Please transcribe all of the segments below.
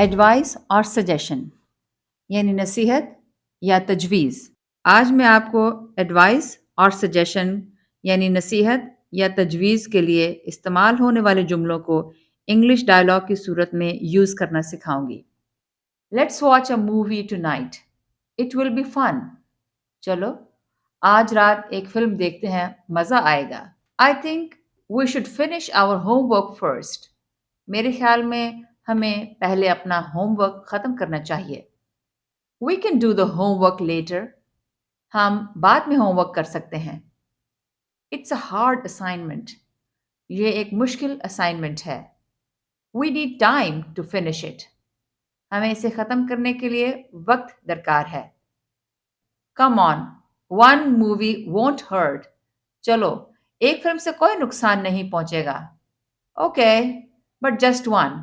Advice और suggestion यानी नसीहत या तजवीज़। आज मैं आपको एडवाइस और सजेशन यानी नसीहत या तजवीज़ के लिए इस्तेमाल होने वाले जुमलों को इंग्लिश डायलॉग की सूरत में यूज़ करना सिखाऊंगी। Let's watch a movie tonight, it will be fun. चलो आज रात एक फिल्म देखते हैं, मज़ा आएगा। I think we should finish our homework first. मेरे ख्याल में हमें पहले अपना होमवर्क ख़त्म करना चाहिए। We can do the homework later. हम बाद में होमवर्क कर सकते हैं। It's a hard assignment. ये एक मुश्किल असाइनमेंट है। We need time to finish it. हमें इसे ख़त्म करने के लिए वक्त दरकार है। Come on, one movie won't hurt. चलो एक फिल्म से कोई नुकसान नहीं पहुंचेगा। Okay, but just one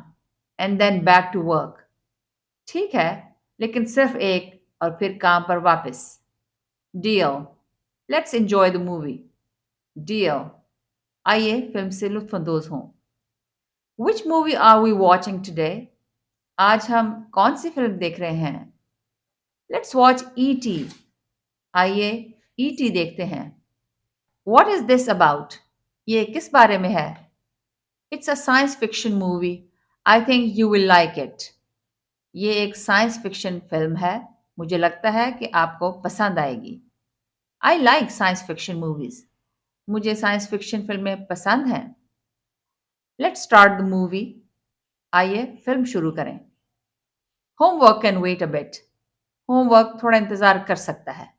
and then back to work. ठीक है, लेकिन सिर्फ एक और फिर काम पर वापस। Deal, let's enjoy the movie. Deal, आइए फिल्म से लुत्फानंदोज हों। Which movie are we watching today? आज हम कौन सी फिल्म देख रहे हैं? Let's watch ET. आइए ईटी देखते हैं। What is this about? ये किस बारे में है? It's a science fiction movie. I think you will like it. ये एक साइंस फिक्शन फिल्म है। मुझे लगता है कि आपको पसंद आएगी। I like science fiction movies. मुझे साइंस फिक्शन फिल्में पसंद हैं। Let's start the movie. आइए फिल्म शुरू करें। Homework can wait a bit. Homework थोड़ा इंतजार कर सकता है।